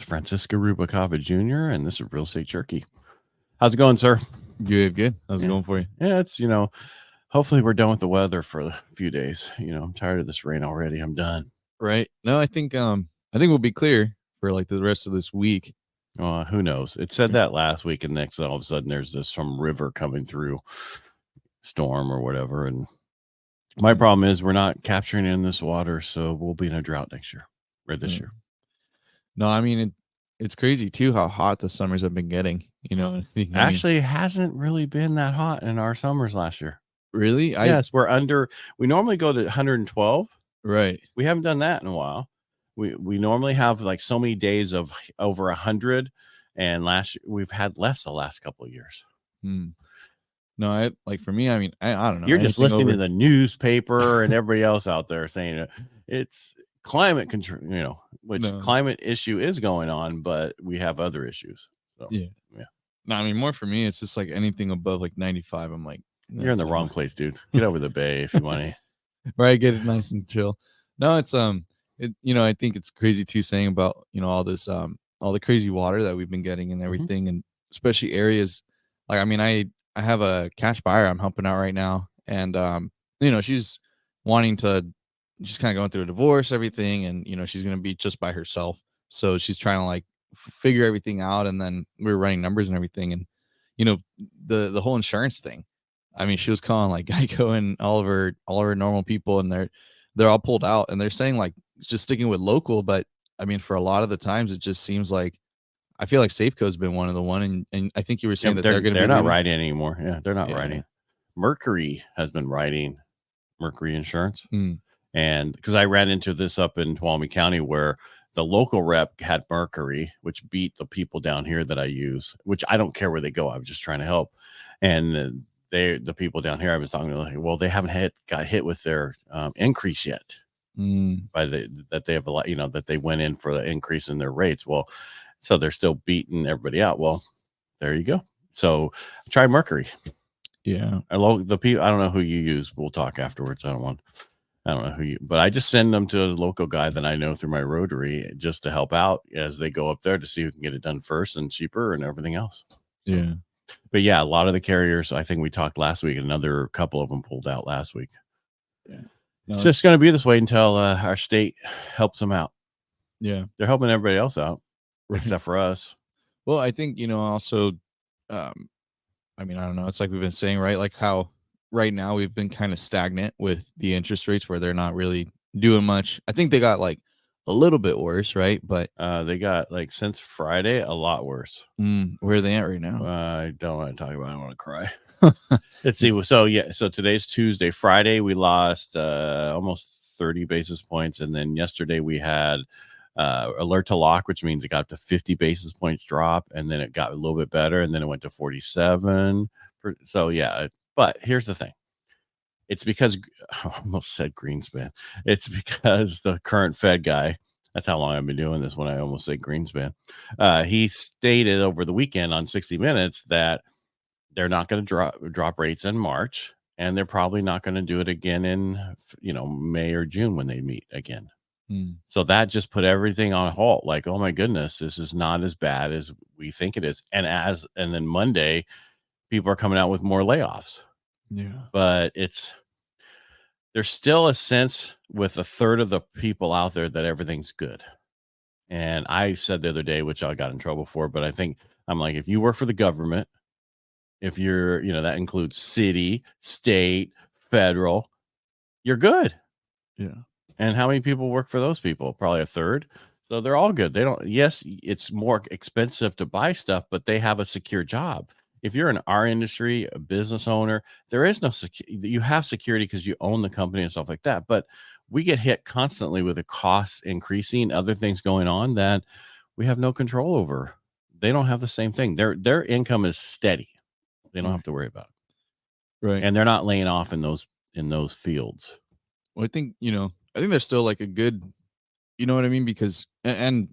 Francisco Rubalcava Jr., and this is Real Estate Jerky. How's it going, sir? Good. How's it going for you? Yeah, it's, hopefully we're done with the weather for a few days. I'm tired of this rain already. I'm done. Right. No, I think we'll be clear for like the rest of this week. Who knows? It said that last week, and next all of a sudden there's some river coming through, storm or whatever. And my problem is we're not capturing in this water, so we'll be in a drought next year or this year. No, I mean it's crazy too how hot the summers have been getting. Actually, it hasn't really been that hot in our summers last year. Really? Yes, we're under. We normally go to 112. Right. We haven't done that in a while. We normally have like so many days of over 100, and last year we've had less the last couple of years. No, for me, I mean, I don't know. You're just listening to the newspaper and everybody else out there saying it's climate control, climate issue is going on, but we have other issues. So, yeah. No, I mean, more for me, it's just like anything above like 95. I'm like, you're in the wrong place, dude. Get over the bay if you want to. Right, get it nice and chill. No, it's I think it's crazy too, saying about all this all the crazy water that we've been getting and everything, and especially areas like, I mean, I have a cash buyer I'm helping out right now, and she's wanting to, she's kind of going through a divorce, everything, and she's gonna be just by herself, so she's trying to like figure everything out, and then we were running numbers and everything, and the whole insurance thing. I mean, she was calling like Geico and all of her normal people, and they're all pulled out, and they're saying like just sticking with local. But I mean, for a lot of the times, it just seems like, I feel like Safeco's been one of the one, and I think you were saying that they're not writing anymore. Yeah, they're not writing. Mercury has been writing Mercury Insurance, and because I ran into this up in Tuolumne County where the local rep had Mercury, which beat the people down here that I use, which I don't care where they go. I'm just trying to help, and the people down here I was talking to, like, well, they haven't got hit with their increase yet by that they have a lot, that they went in for the increase in their rates. Well, so they're still beating everybody out. Well, there you go. So try Mercury. Yeah. The people, I don't know who you use. We'll talk afterwards. I don't know who you, but I just send them to a local guy that I know through my Rotary just to help out as they go up there to see who can get it done first and cheaper and everything else. Yeah. But yeah, a lot of the carriers, I think we talked last week, another couple of them pulled out last week. Yeah. No, it's just going to be this way until our state helps them out. Yeah. They're helping everybody else out, except for us. Well, I think, also, I mean, I don't know. It's like we've been saying, right? Like how right now we've been kind of stagnant with the interest rates where they're not really doing much. I think they got like a little bit worse, right? But they got like since Friday a lot worse. Where are they at right now? I don't want to talk about it. I want to cry. Let's see. So today's Tuesday. Friday we lost almost 30 basis points, and then yesterday we had alert to lock, which means it got up to 50 basis points drop, and then it got a little bit better, and then it went to 47. So yeah, but here's the thing. It's because I almost said Greenspan. It's because the current Fed guy, that's how long I've been doing this when I almost say Greenspan. He stated over the weekend on 60 Minutes that they're not going to drop rates in March, and they're probably not going to do it again in May or June when they meet again. So that just put everything on halt. Like, oh my goodness, this is not as bad as we think it is. And then Monday, people are coming out with more layoffs. Yeah, but there's still a sense with a third of the people out there that everything's good. And I said the other day, which I got in trouble for, but I think I'm like, if you work for the government, if you're, that includes city, state, federal, you're good. Yeah. And how many people work for those people? Probably a third. So they're all good. Yes, it's more expensive to buy stuff, but they have a secure job. If you're in our industry, a business owner, there is no security. You have security because you own the company and stuff like that. But we get hit constantly with the costs increasing, other things going on that we have no control over. They don't have the same thing. Their income is steady. They don't have to worry about it. Right. And they're not laying off in those fields. Well, I think there's still like a good, you know what I mean? Because, and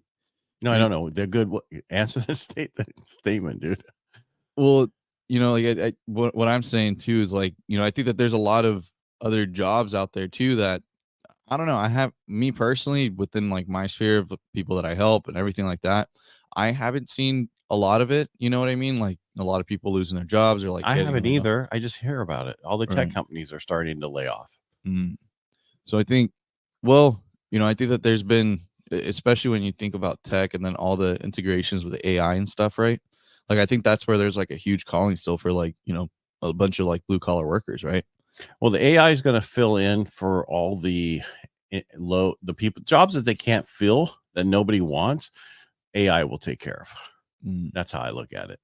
no, I don't know. They're good. Answer the statement, dude. Well, like what I'm saying too is like, I think that there's a lot of other jobs out there too that I don't know. I have me personally within like my sphere of people that I help and everything like that. I haven't seen a lot of it. You know what I mean? Like a lot of people losing their jobs or like I getting haven't laid off. either. I just hear about it. All the tech Right. companies are starting to lay off. Mm. So I think, well, I think that there's been, especially when you think about tech and then all the integrations with AI and stuff, right? Like I think that's where there's like a huge calling still for like, a bunch of like blue collar workers, right? Well, the AI is going to fill in for all the people jobs that they can't fill, that nobody wants. AI will take care of. That's how I look at it.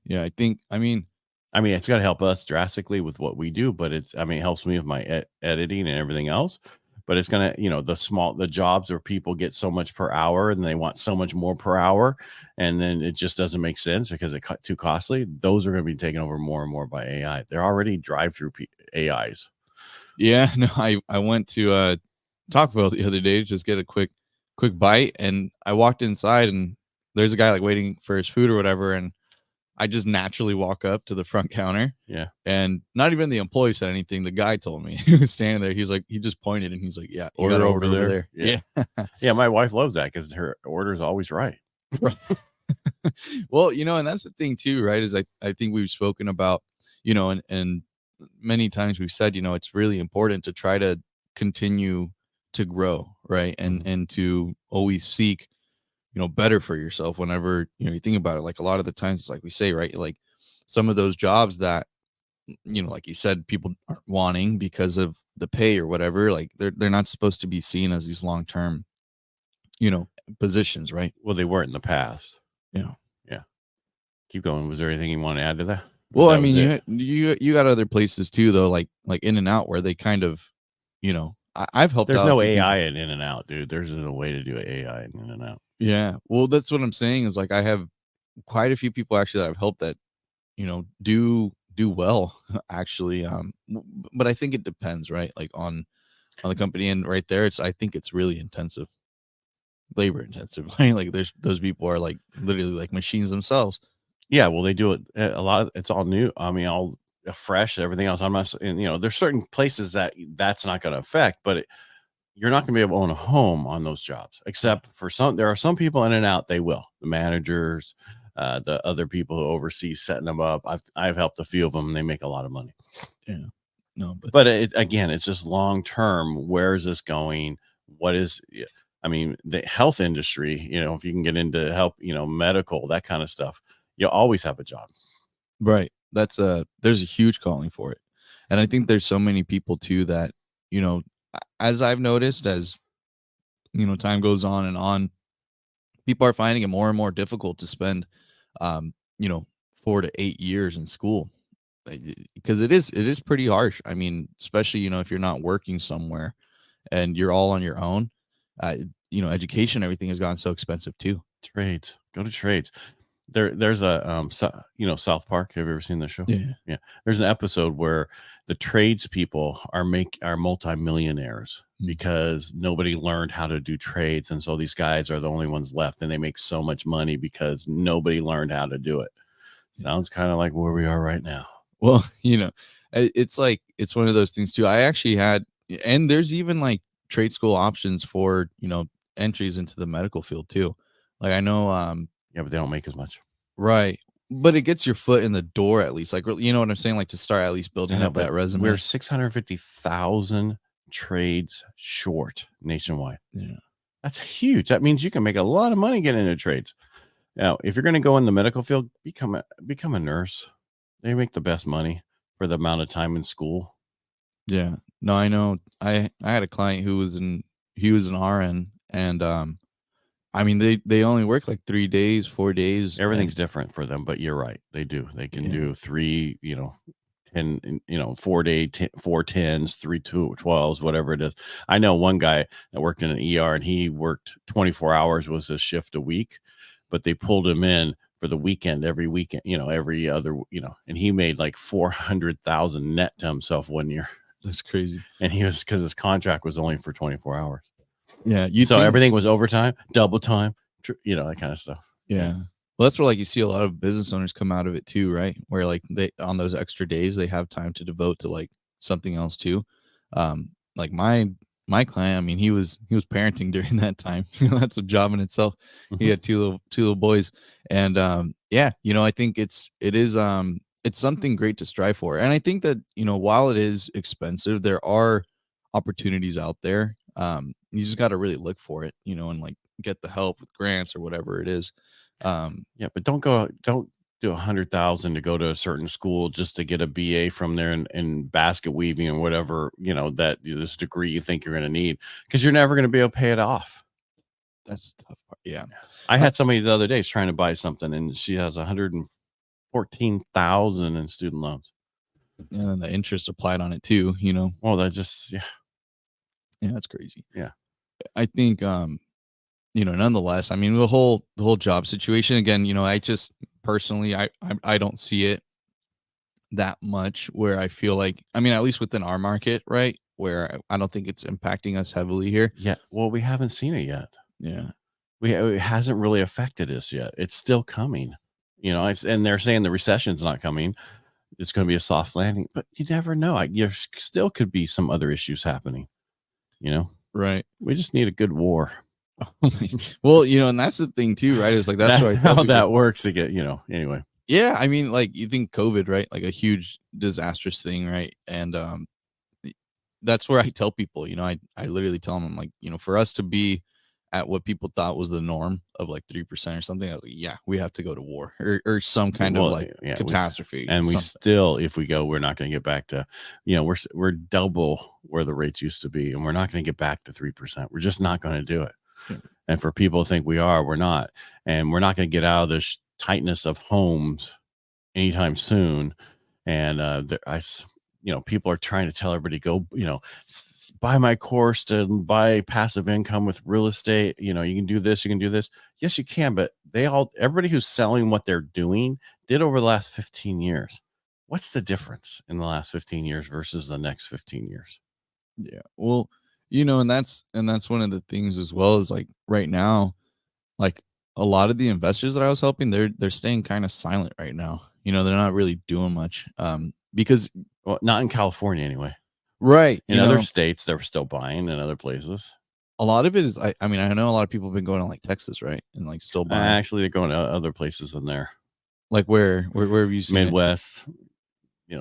Yeah, I mean, it's going to help us drastically with what we do, but it helps me with my editing and everything else. But it's going to, the jobs where people get so much per hour and they want so much more per hour, and then it just doesn't make sense because it's too costly. Those are going to be taken over more and more by AI. They're already drive-through AIs. Yeah, no, I went to Taco Bell the other day to just get a quick bite, and I walked inside and there's a guy like waiting for his food or whatever, and I just naturally walk up to the front counter. Yeah. And not even the employee said anything. The guy told me. He was standing there. He's like, he just pointed and he's like, yeah, you got Order over there. Yeah. Yeah, my wife loves that because her order is always right. Well, and that's the thing too, right? Is I think we've spoken about, and many times we've said, it's really important to try to continue to grow, right? And to always seek, better for yourself whenever, you think about it. Like a lot of the times it's like we say, right? Like some of those jobs that, like you said, people aren't wanting because of the pay or whatever, like they're not supposed to be seen as these long-term, positions, right? Well, they weren't in the past. Yeah. Keep going. Was there anything you want to add to that? Well, I mean, you got other places too, though, like In-N-Out, where they kind of, I've helped. There's out no people. AI in In-N-Out, dude. There's no way to do AI in In-N-Out. Yeah, well, that's what I'm saying is like I have quite a few people actually that I've helped that, do well actually. But I think it depends, right? Like on the company, and right there, I think it's really intensive, labor intensive. Right? Like there's those people are like literally like machines themselves. Yeah, well, they do it a lot. It's all new. all fresh, everything else. I'm not, and, there's certain places that's not going to affect, but you're not going to be able to own a home on those jobs, except for some. There are some people in and out. They will. The managers, the other people who oversee setting them up. I've helped a few of them. And they make a lot of money. Yeah, no, but again, it's just long term. Where is this going? What is? The health industry. If you can get into help, medical, that kind of stuff, you'll always have a job. Right. There's a huge calling for it. And I think there's so many people too that, as I've noticed, as time goes on and on, people are finding it more and more difficult to spend 4 to 8 years in school, because it is pretty harsh. I mean, especially, if you're not working somewhere and you're all on your own, education, everything has gotten so expensive too. Trades. Go to trades. There's a South Park. Have you ever seen the show? Yeah. There's an episode where the tradespeople are multimillionaires because nobody learned how to do trades, and so these guys are the only ones left, and they make so much money because nobody learned how to do it. Sounds kind of like where we are right now. Well, it's like it's one of those things too. I actually had, and there's even like trade school options for entries into the medical field too. Like I know, yeah, but they don't make as much. Right. But it gets your foot in the door at least. Like, you know what I'm saying? Like to start at least building up that resume. We're 650,000 trades short nationwide. Yeah. That's huge. That means you can make a lot of money getting into trades. Now, if you're going to go in the medical field, become a nurse. They make the best money for the amount of time in school. Yeah. No, I know. I had a client who was an RN, and I mean, they only work like 3 days, 4 days. Everything's different for them, but you're right. They do. They can do 3, 10, 4 day, 4 10s, 3 12s, whatever it is. I know one guy that worked in an ER, and he worked 24 hours was a shift a week, but they pulled him in for the weekend, every weekend, every other, and he made like 400,000 net to himself 1 year. That's crazy. And because his contract was only for 24 hours. Yeah. So everything was overtime, double time, that kind of stuff. Yeah. Well, that's where like you see a lot of business owners come out of it too, right? Where like they on those extra days they have time to devote to like something else too. Like my my client, I mean, he was parenting during that time. That's a job in itself. He Mhm. had two little boys, and yeah, I think it's something great to strive for. And I think that while it is expensive, there are opportunities out there. You just got to really look for it, and like get the help with grants or whatever it is. Yeah, but don't do 100,000 to go to a certain school just to get a BA from there in basket weaving and whatever, that this degree you think you're going to need, because you're never going to be able to pay it off. That's the tough part. Yeah. I had somebody the other day trying to buy something and she has 114,000 in student loans. And then the interest applied on it too, Well, that just, yeah, that's crazy. Yeah. I think, nonetheless, I mean, the whole job situation again, I just personally, I don't see it that much where I feel like, I mean, at least within our market, right? Where I don't think it's impacting us heavily here. Yeah. Well, we haven't seen it yet. Yeah. It hasn't really affected us yet. It's still coming, and they're saying the recession's not coming. It's going to be a soft landing, but you never know. There still could be some other issues happening, Right. We just need a good war. Well, and that's the thing too, right? It's like, that's right. How that works to get, anyway. Yeah. I mean, like, you think COVID, right? Like a huge disastrous thing, right? And that's where I tell people, I literally tell them, I'm like, for us to be at what people thought was the norm of like 3% or something, I was like, yeah, we have to go to war or some kind of like catastrophe. And we still, if we go, we're not going to get back to, we're double where the rates used to be, and we're not going to get back to 3%. We're just not going to do it. Yeah. And for people to think we're not, and we're not going to get out of this tightness of homes anytime soon. And people are trying to tell everybody, go, buy my course to buy passive income with real estate. You can do this, you can do this. Yes, you can, but everybody who's selling what they're doing did over the last 15 years. What's the difference in the last 15 years versus the next 15 years? Yeah. Well, and that's one of the things as well, is like right now, like a lot of the investors that I was helping, they're staying kind of silent right now. They're not really doing much. Because, well, not in California anyway. Right. In other states, they're still buying, in other places. A lot of it is, I mean, I know a lot of people have been going to like Texas, right? And like still buying. Actually, they're going to other places than there. Like where have you seen Midwest,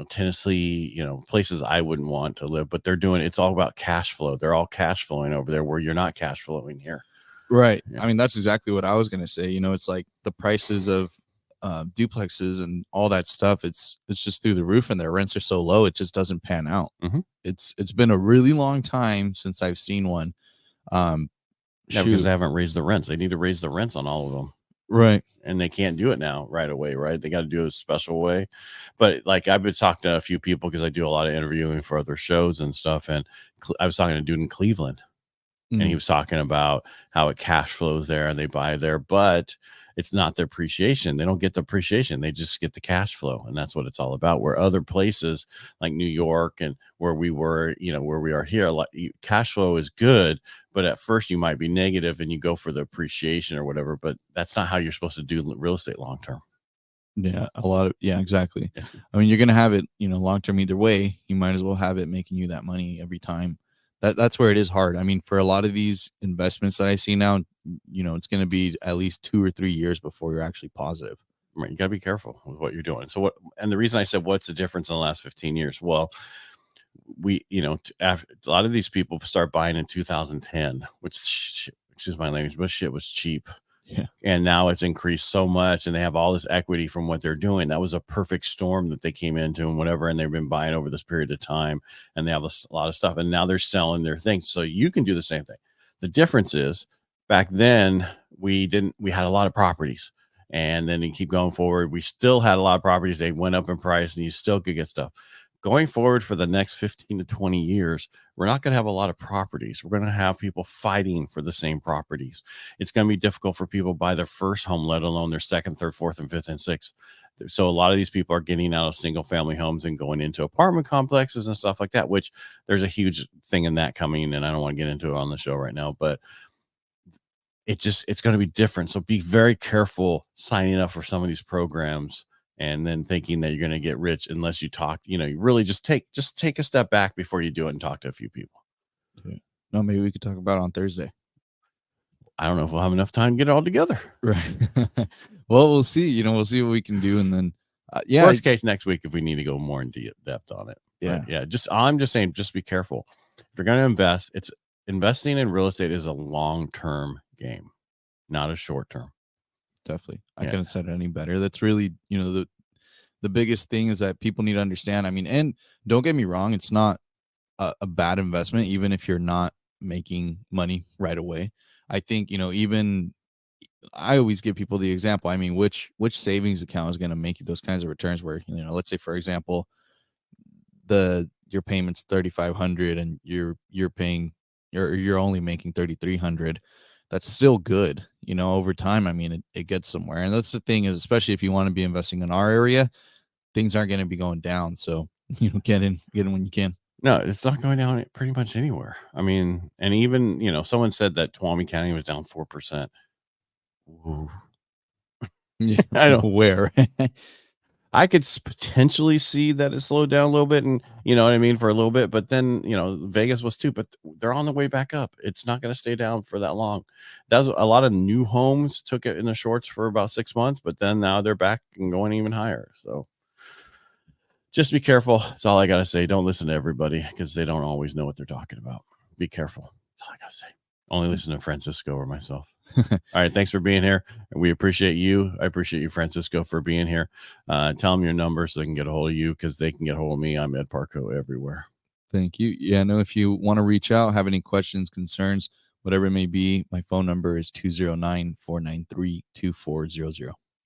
Tennessee, places I wouldn't want to live, but they're doing, it's all about cash flow. They're all cash flowing over there where you're not cash flowing here. Right. Yeah. I mean, that's exactly what I was going to say. It's like the prices of duplexes and all that stuff, it's just through the roof, and their rents are so low, it just doesn't pan out. Mm-hmm. It's been a really long time since I've seen one. Because they haven't raised the rents. They need to raise the rents on all of them. Right. And they can't do it now right away, right? They got to do it a special way. But like, I've been talking to a few people because I do a lot of interviewing for other shows and stuff. And I was talking to a dude in Cleveland, and he was talking about how it cash flows there and they buy there, but it's not the appreciation. They don't get the appreciation. They just get the cash flow. And that's what it's all about. Where other places like New York and where we were, where we are here, cash flow is good, but at first you might be negative and you go for the appreciation or whatever, but that's not how you're supposed to do real estate long-term. Yeah. Exactly. I mean, you're going to have it, long-term either way. You might as well have it making you that money every time. That's where it is hard. I mean, for a lot of these investments that I see now, it's going to be at least 2 or 3 years before you're actually positive. Right. You got to be careful with what you're doing. So and the reason I said, what's the difference in the last 15 years? Well, a lot of these people start buying in 2010, which, excuse my language, but shit was cheap. Yeah. And now it's increased so much, and they have all this equity from what they're doing. That was a perfect storm that they came into and whatever. And they've been buying over this period of time, and they have a lot of stuff, and now they're selling their things. So you can do the same thing. The difference is back then we had a lot of properties, and then you keep going forward. We still had a lot of properties. They went up in price, and you still could get stuff. Going forward for the next 15 to 20 years, we're not going to have a lot of properties. We're going to have people fighting for the same properties. It's going to be difficult for people to buy their first home, let alone their second, third, fourth, and fifth, and sixth. So a lot of these people are getting out of single family homes and going into apartment complexes and stuff like that, which there's a huge thing in that coming. And I don't want to get into it on the show right now, but it's going to be different. So be very careful signing up for some of these programs and then thinking that you're going to get rich unless you talk, you really just take a step back before you do it and talk to a few people. Yeah. No, maybe we could talk about it on Thursday. I don't know if we'll have enough time to get it all together. Right. Well, we'll see. You know, we'll see what we can do, and then yeah. Worst case next week if we need to go more in depth on it. Yeah. But yeah. I'm just saying, just be careful. If you're going to invest, investing in real estate is a long-term game, not a short-term. Definitely. I couldn't have said it any better. That's really, you know, the biggest thing is that people need to understand. I mean, and don't get me wrong, it's not a bad investment, even if you're not making money right away. I think, you know, even I always give people the example. I mean, which savings account is going to make you those kinds of returns where, you know, let's say, for example, your payment's 3,500 and you're paying, you're only making 3,300. That's still good, you know, over time. I mean, it gets somewhere. And that's the thing is, especially if you want to be investing in our area, things aren't going to be going down. So, you know, get in when you can. No, it's not going down pretty much anywhere. I mean, and even, you know, someone said that Tuolumne County was down 4%. Ooh. Yeah, I don't where I could potentially see that it slowed down a little bit, and you know what I mean, for a little bit, but then, you know, Vegas was too, but they're on the way back up. It's not going to stay down for that long. That's a lot of new homes took it in the shorts for about 6 months, but then now they're back and going even higher. So just be careful. That's all I got to say. Don't listen to everybody because they don't always know what they're talking about. Be careful. That's all I got to say. Only listen to Francisco or myself. All right. Thanks for being here. We appreciate you. I appreciate you, Francisco, for being here. Tell them your number so they can get a hold of you because they can get a hold of me. I'm Ed Parcaut everywhere. Thank you. Yeah, no, if you want to reach out, have any questions, concerns, whatever it may be, my phone number is 209-493-2400.